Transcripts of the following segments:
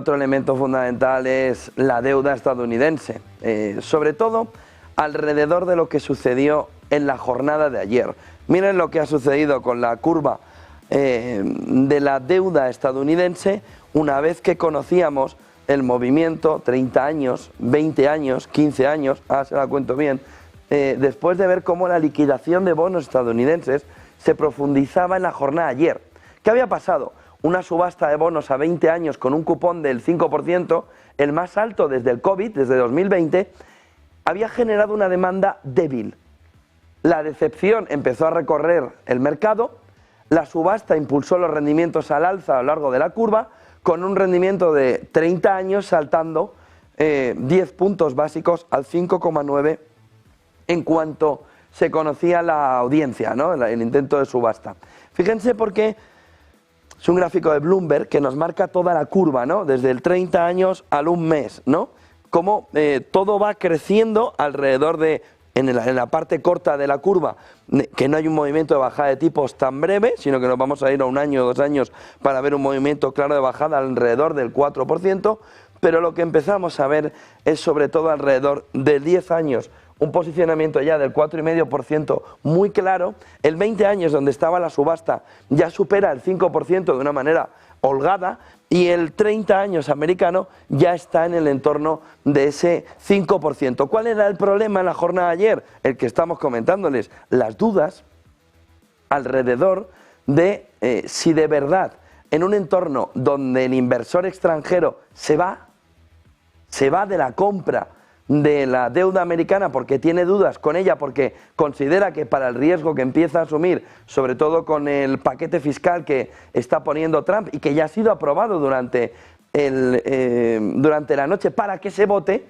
Otro elemento fundamental es la deuda estadounidense, sobre todo alrededor de lo que sucedió en la jornada de ayer. Miren lo que ha sucedido con la curva de la deuda estadounidense una vez que conocíamos el movimiento, 30 años, 20 años, 15 años, ahora se la cuento bien, después de ver cómo la liquidación de bonos estadounidenses se profundizaba en la jornada de ayer. ¿Qué había pasado? Una subasta de bonos a 20 años con un cupón del 5%, el más alto desde el COVID, desde 2020, había generado una demanda débil. La decepción empezó a recorrer el mercado, la subasta impulsó los rendimientos al alza a lo largo de la curva, con un rendimiento de 30 años saltando 10 puntos básicos al 5,9 en cuanto se conocía la audiencia, ¿no? El intento de subasta. Fíjense porque es un gráfico de Bloomberg que nos marca toda la curva, ¿no? Desde el 30 años al un mes, ¿no? Cómo todo va creciendo alrededor de, en la parte corta de la curva, que no hay un movimiento de bajada de tipos tan breve, sino que nos vamos a ir a un año o 2 años para ver un movimiento claro de bajada alrededor del 4%, pero lo que empezamos a ver es sobre todo alrededor de 10 años, un posicionamiento ya del 4,5% muy claro. El 20 años donde estaba la subasta ya supera el 5% de una manera holgada, y el 30 años americano ya está en el entorno de ese 5%. ¿Cuál era el problema en la jornada de ayer? El que estamos comentándoles, las dudas alrededor de si de verdad en un entorno donde el inversor extranjero se va de la compra de la deuda americana porque tiene dudas con ella, porque considera que para el riesgo que empieza a asumir, sobre todo con el paquete fiscal que está poniendo Trump y que ya ha sido aprobado durante la noche para que se vote,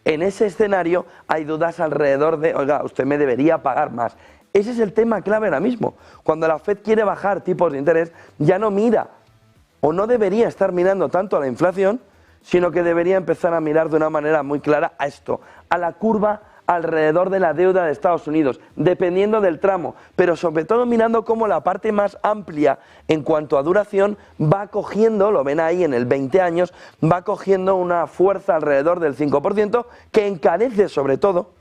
en ese escenario hay dudas alrededor de, oiga, usted me debería pagar más. Ese es el tema clave ahora mismo. Cuando la Fed quiere bajar tipos de interés, ya no mira o no debería estar mirando tanto a la inflación, sino que debería empezar a mirar de una manera muy clara a esto, a la curva alrededor de la deuda de Estados Unidos, dependiendo del tramo, pero sobre todo mirando cómo la parte más amplia en cuanto a duración va cogiendo, lo ven ahí en el 20 años, va cogiendo una fuerza alrededor del 5% que encarece sobre todo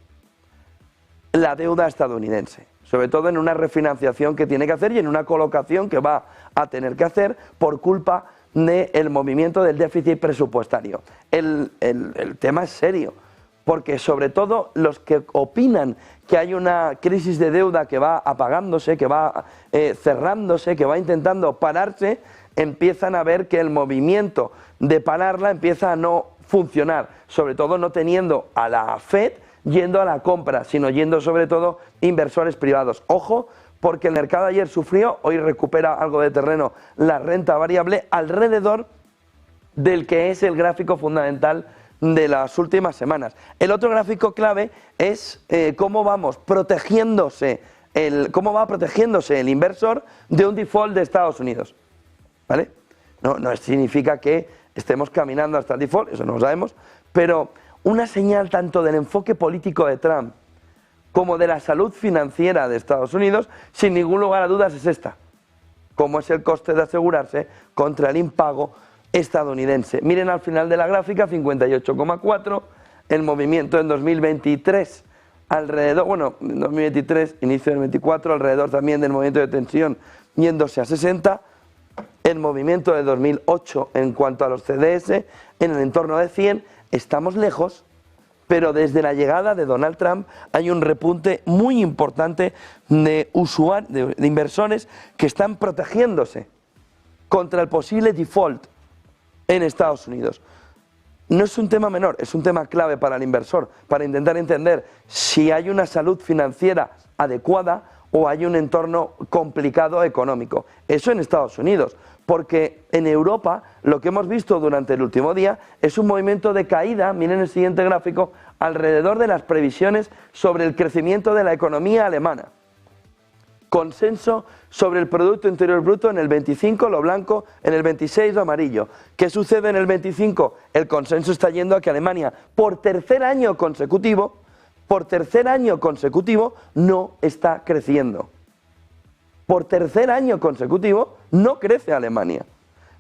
la deuda estadounidense, sobre todo en una refinanciación que tiene que hacer y en una colocación que va a tener que hacer por culpa del movimiento del déficit presupuestario. El tema es serio, porque sobre todo los que opinan que hay una crisis de deuda que va apagándose, que va cerrándose, que va intentando pararse, empiezan a ver que el movimiento de pararla empieza a no funcionar, sobre todo no teniendo a la Fed yendo a la compra, sino yendo sobre todo inversores privados. Ojo, porque el mercado ayer sufrió, hoy recupera algo de terreno la renta variable alrededor del que es el gráfico fundamental de las últimas semanas. El otro gráfico clave es cómo va protegiéndose el inversor de un default de Estados Unidos, ¿vale? No significa que estemos caminando hasta el default, eso no lo sabemos, pero una señal tanto del enfoque político de Trump como de la salud financiera de Estados Unidos, sin ningún lugar a dudas es esta, como es el coste de asegurarse contra el impago estadounidense. Miren al final de la gráfica, 58,4, el movimiento en 2023, alrededor, bueno, en 2023, inicio del 24, alrededor también del movimiento de tensión yéndose a 60, el movimiento de 2008 en cuanto a los CDS, en el entorno de 100, estamos lejos, pero desde la llegada de Donald Trump hay un repunte muy importante de inversores que están protegiéndose contra el posible default en Estados Unidos. No es un tema menor, es un tema clave para el inversor, para intentar entender si hay una salud financiera adecuada o hay un entorno complicado económico. Eso en Estados Unidos, porque en Europa lo que hemos visto durante el último día es un movimiento de caída, miren el siguiente gráfico, alrededor de las previsiones sobre el crecimiento de la economía alemana. Consenso sobre el Producto Interior Bruto en el 25, lo blanco, en el 26, lo amarillo. ¿Qué sucede en el 25? El consenso está yendo a que Alemania, por tercer año consecutivo, no está creciendo. Por tercer año consecutivo no crece Alemania.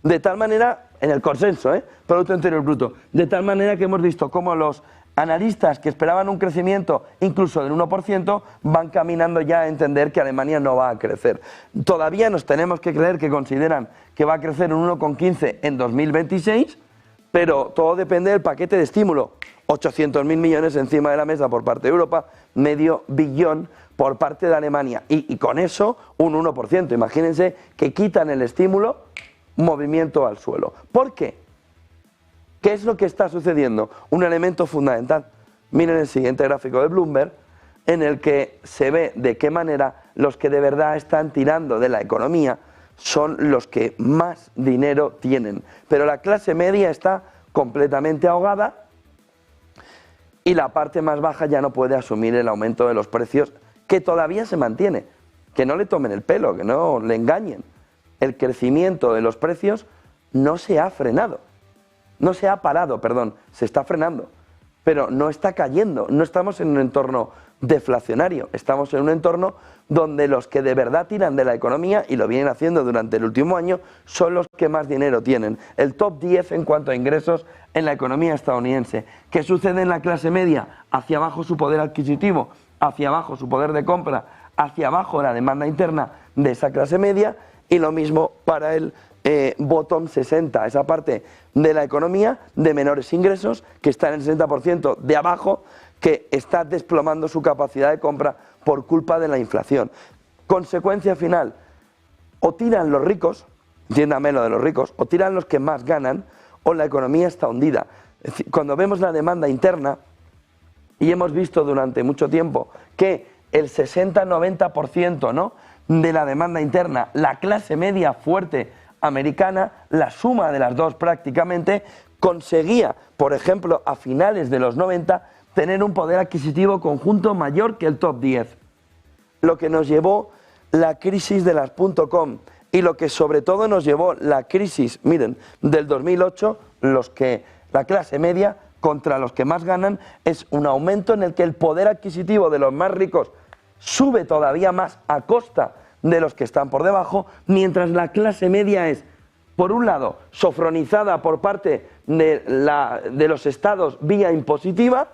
De tal manera, en el consenso, Producto Interior Bruto. De tal manera que hemos visto cómo los analistas que esperaban un crecimiento incluso del 1% van caminando ya a entender que Alemania no va a crecer. Todavía nos tenemos que creer que consideran que va a crecer un 1,15 en 2026, pero todo depende del paquete de estímulo. 800.000 millones encima de la mesa por parte de Europa, medio billón por parte de Alemania. Y con eso un 1%. Imagínense que quitan el estímulo, movimiento al suelo. ¿Por qué? ¿Qué es lo que está sucediendo? Un elemento fundamental. Miren el siguiente gráfico de Bloomberg, en el que se ve de qué manera los que de verdad están tirando de la economía son los que más dinero tienen. Pero la clase media está completamente ahogada y la parte más baja ya no puede asumir el aumento de los precios, que todavía se mantiene. Que no le tomen el pelo, que no le engañen. El crecimiento de los precios no se ha frenado. No se ha parado, perdón, se está frenando, pero no está cayendo. No estamos en un entorno deflacionario, estamos en un entorno donde los que de verdad tiran de la economía, y lo vienen haciendo durante el último año, son los que más dinero tienen. El top 10 en cuanto a ingresos en la economía estadounidense. ¿Qué sucede en la clase media? Hacia abajo su poder adquisitivo, hacia abajo su poder de compra, hacia abajo la demanda interna de esa clase media, y lo mismo para el bottom 60, esa parte de la economía de menores ingresos que está en el 60% de abajo, que está desplomando su capacidad de compra por culpa de la inflación. Consecuencia final, o tiran los ricos, entiéndame lo de los ricos, o tiran los que más ganan, o la economía está hundida. Es decir, cuando vemos la demanda interna, y hemos visto durante mucho tiempo que el 60-90%, ¿no?, de la demanda interna, la clase media fuerte americana, la suma de las dos prácticamente, conseguía, por ejemplo, a finales de los 90, tener un poder adquisitivo conjunto mayor que el top 10. Lo que nos llevó la crisis de las .com y lo que sobre todo nos llevó la crisis, miren, del 2008, la clase media contra los que más ganan, es un aumento en el que el poder adquisitivo de los más ricos sube todavía más a costa de los que están por debajo, mientras la clase media es, por un lado, sofronizada por parte de los estados vía impositiva.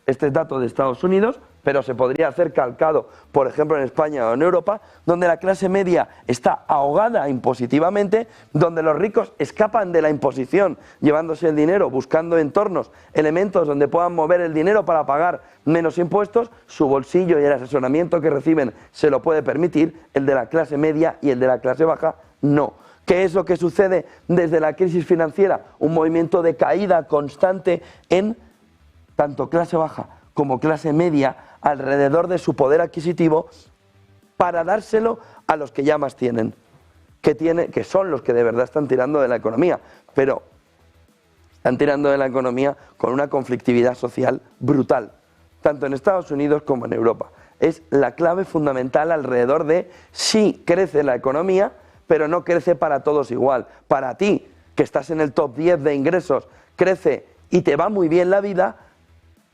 Este es dato de Estados Unidos, pero se podría hacer calcado, por ejemplo, en España o en Europa, donde la clase media está ahogada impositivamente, donde los ricos escapan de la imposición, llevándose el dinero, buscando entornos, elementos donde puedan mover el dinero para pagar menos impuestos, su bolsillo y el asesoramiento que reciben se lo puede permitir, el de la clase media y el de la clase baja no. ¿Qué es lo que sucede desde la crisis financiera? Un movimiento de caída constante en tanto clase baja como clase media alrededor de su poder adquisitivo para dárselo a los que ya más tienen, que son los que de verdad están tirando de la economía, pero están tirando de la economía con una conflictividad social brutal, tanto en Estados Unidos como en Europa. Es la clave fundamental alrededor de sí crece la economía, pero no crece para todos igual. Para ti, que estás en el top 10 de ingresos, crece y te va muy bien la vida.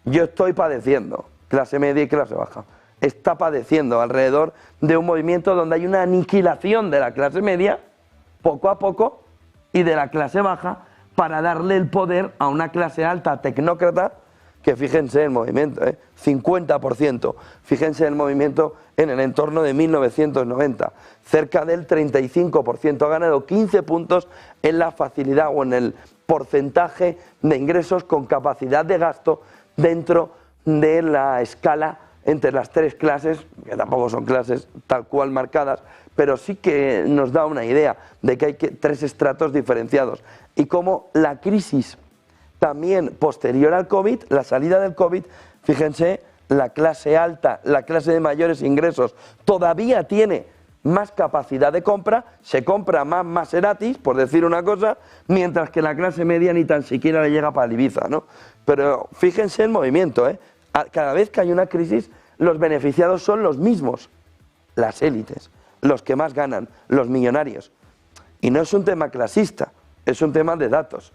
Yo estoy padeciendo, clase media y clase baja, está padeciendo alrededor de un movimiento donde hay una aniquilación de la clase media, poco a poco, y de la clase baja, para darle el poder a una clase alta tecnócrata, que fíjense el movimiento, 50%, fíjense el movimiento en el entorno de 1990, cerca del 35%, ha ganado 15 puntos en la facilidad o en el porcentaje de ingresos con capacidad de gasto dentro de la escala entre las tres clases, que tampoco son clases tal cual marcadas, pero sí que nos da una idea de que hay tres estratos diferenciados. Y como la crisis también posterior al COVID, la salida del COVID, fíjense, la clase alta, la clase de mayores ingresos, todavía tiene más capacidad de compra, se compra más Maseratis, por decir una cosa, mientras que la clase media ni tan siquiera le llega para el Ibiza, ¿no? Pero fíjense el movimiento, cada vez que hay una crisis, los beneficiados son los mismos, las élites, los que más ganan, los millonarios. Y no es un tema clasista, es un tema de datos.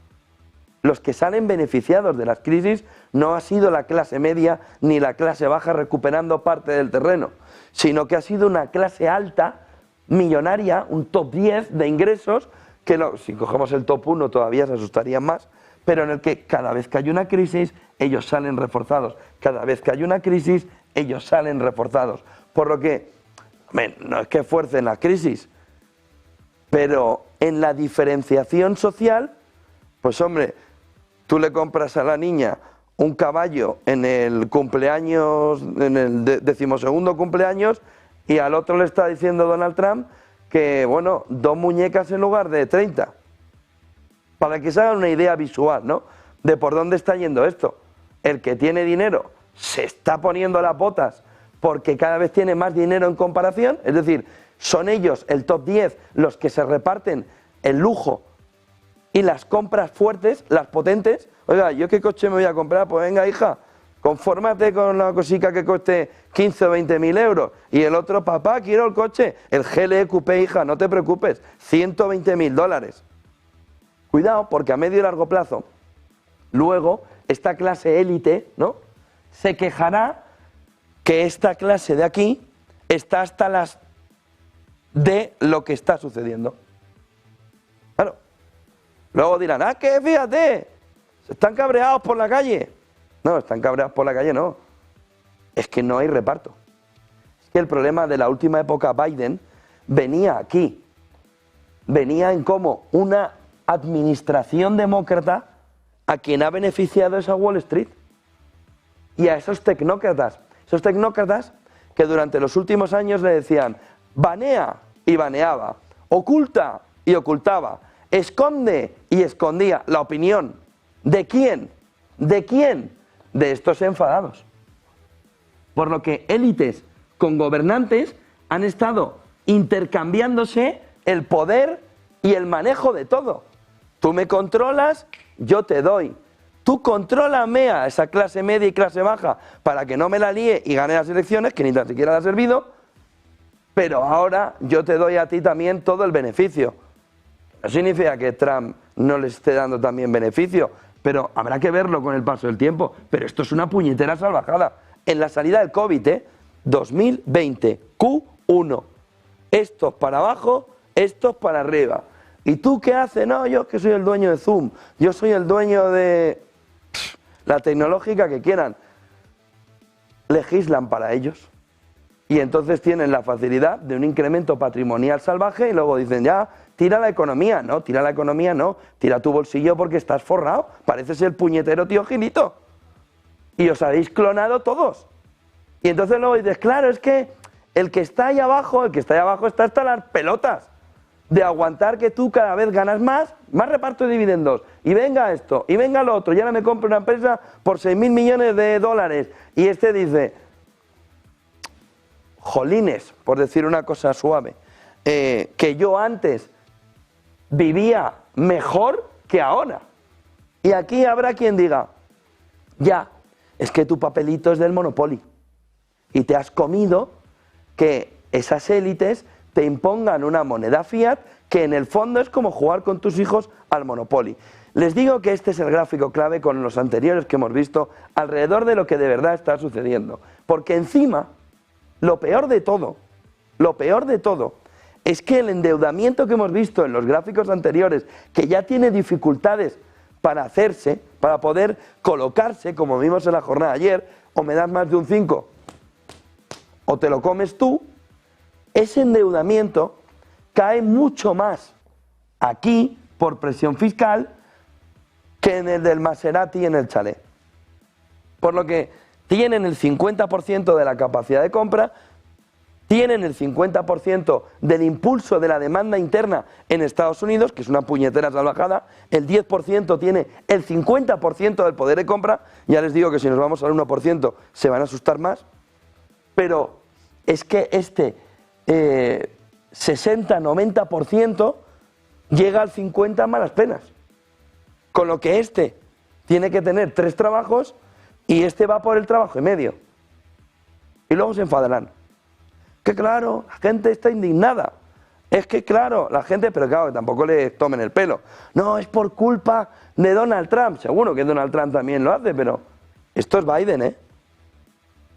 Los que salen beneficiados de las crisis no ha sido la clase media ni la clase baja recuperando parte del terreno, sino que ha sido una clase alta, millonaria, un top 10 de ingresos, que si cogemos el top 1 todavía se asustarían más, pero en el que cada vez que hay una crisis, ellos salen reforzados. Cada vez que hay una crisis, ellos salen reforzados. Por lo que, no es que fuercen la crisis, pero en la diferenciación social, pues hombre, tú le compras a la niña un caballo en el cumpleaños, en el 12º cumpleaños, y al otro le está diciendo Donald Trump que, bueno, 2 muñecas en lugar de 30. Para que se hagan una idea visual, ¿no?, de por dónde está yendo esto. El que tiene dinero se está poniendo las botas porque cada vez tiene más dinero en comparación, es decir, son ellos, el top 10, los que se reparten el lujo y las compras fuertes, las potentes. Oiga, ¿yo qué coche me voy a comprar? Pues venga, hija, confórmate con una cosica que cueste 15 o 20 mil euros. Y el otro, papá, quiero el coche, el GLE Coupé, hija, no te preocupes, 120.000 dólares. Cuidado, porque a medio y largo plazo, luego, esta clase élite, ¿no?, se quejará que esta clase de aquí está hasta las de lo que está sucediendo. Claro. Luego dirán, que fíjate, están cabreados por la calle. No, están cabreados por la calle, no. Es que no hay reparto. Es que el problema de la última época Biden venía aquí. Venía en cómo una administración demócrata a quien ha beneficiado es a Wall Street y a esos tecnócratas que durante los últimos años le decían banea y baneaba, oculta y ocultaba, esconde y escondía la opinión. ¿De quién? ¿De quién? De estos enfadados. Por lo que élites con gobernantes han estado intercambiándose el poder y el manejo de todo. Tú me controlas, yo te doy. Tú contrólame a esa clase media y clase baja para que no me la líe y gane las elecciones, que ni tan siquiera le ha servido, pero ahora yo te doy a ti también todo el beneficio. No significa que Trump no le esté dando también beneficio, pero habrá que verlo con el paso del tiempo. Pero esto es una puñetera salvajada. En la salida del COVID, 2020, Q1, estos para abajo, estos para arriba. ¿Y tú qué haces? No, yo que soy el dueño de Zoom, yo soy el dueño de la tecnológica que quieran. Legislan para ellos. Y entonces tienen la facilidad de un incremento patrimonial salvaje y luego dicen, ya, tira la economía. No, tira la economía no, tira tu bolsillo porque estás forrado. Pareces el puñetero tío Gilito. Y os habéis clonado todos. Y entonces luego dices, claro, es que el que está ahí abajo está hasta las pelotas de aguantar que tú cada vez ganas más reparto de dividendos, y venga esto, y venga lo otro, y ahora me compro una empresa por 6.000 millones de dólares, y este dice, jolines, por decir una cosa suave, que yo antes vivía mejor que ahora. Y aquí habrá quien diga, ya, es que tu papelito es del Monopoly, y te has comido que esas élites te impongan una moneda fiat que en el fondo es como jugar con tus hijos al Monopoly. Les digo que este es el gráfico clave con los anteriores que hemos visto alrededor de lo que de verdad está sucediendo. Porque encima, lo peor de todo, es que el endeudamiento que hemos visto en los gráficos anteriores, que ya tiene dificultades para hacerse, para poder colocarse, como vimos en la jornada de ayer, o me das más de un 5, o te lo comes tú, ese endeudamiento cae mucho más aquí por presión fiscal que en el del Maserati y en el chalet. Por lo que tienen el 50% de la capacidad de compra, tienen el 50% del impulso de la demanda interna en Estados Unidos, que es una puñetera salvajada, el 10% tiene el 50% del poder de compra, ya les digo que si nos vamos al 1% se van a asustar más, pero es que 60-90% llega al 50% a malas penas. Con lo que tiene que tener 3 trabajos y va por el trabajo y medio. Y luego se enfadarán. Que claro, la gente está indignada. Es que claro, la gente, pero claro, que tampoco le tomen el pelo. No, es por culpa de Donald Trump. Seguro que Donald Trump también lo hace, pero esto es Biden,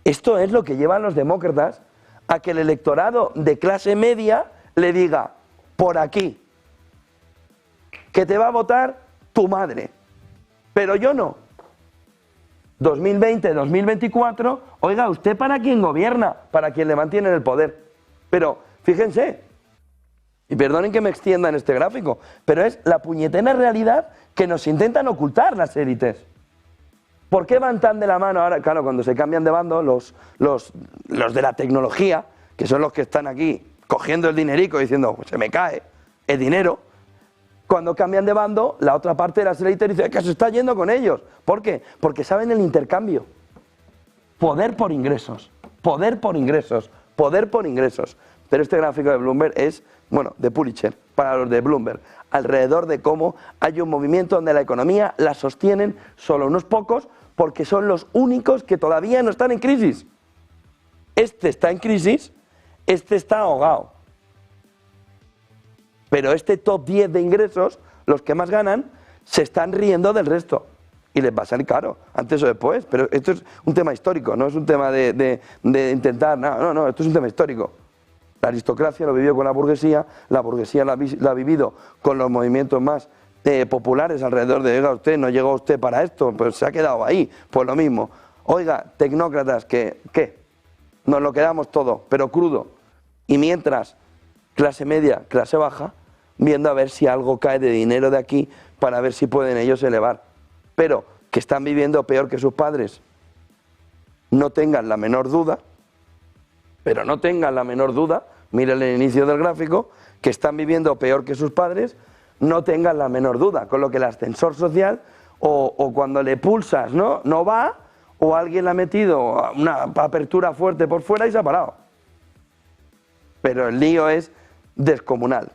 Esto es lo que llevan los demócratas a que el electorado de clase media le diga, por aquí. que te va a votar tu madre, pero yo no. 2020, 2024, oiga, ¿usted para quién gobierna? Para quien le mantiene en el poder. Pero, fíjense, y perdonen que me extienda en este gráfico, pero es la puñetera realidad que nos intentan ocultar las élites. ¿Por qué van tan de la mano ahora? Claro, cuando se cambian de bando, los de la tecnología, que son los que están aquí cogiendo el dinerico diciendo, se me cae el dinero, cuando cambian de bando, la otra parte de las élites dice que se está yendo con ellos. ¿Por qué? Porque saben el intercambio. Poder por ingresos, poder por ingresos, poder por ingresos. Pero este gráfico de Bloomberg es, bueno, de Pulitzer, para los de Bloomberg, alrededor de cómo hay un movimiento donde la economía la sostienen solo unos pocos, porque son los únicos que todavía no están en crisis. Este está en crisis, este está ahogado. Pero este top 10 de ingresos, los que más ganan, se están riendo del resto. Y les va a salir caro, antes o después. Pero esto es un tema histórico, no es un tema de intentar, no, esto es un tema histórico. La aristocracia lo vivió con la burguesía la ha vivido con los movimientos más populares alrededor de, oiga, usted no llegó usted para esto, pues se ha quedado ahí, pues lo mismo. Oiga, tecnócratas, ¿qué? Nos lo quedamos todo, pero crudo. Y mientras, clase media, clase baja, viendo a ver si algo cae de dinero de aquí para ver si pueden ellos elevar. Pero que están viviendo peor que sus padres, no tengan la menor duda, pero no tengan la menor duda, miren el inicio del gráfico, que están viviendo peor que sus padres, no tengan la menor duda, con lo que el ascensor social o cuando le pulsas no va, o alguien le ha metido una apertura fuerte por fuera y se ha parado. Pero el lío es descomunal.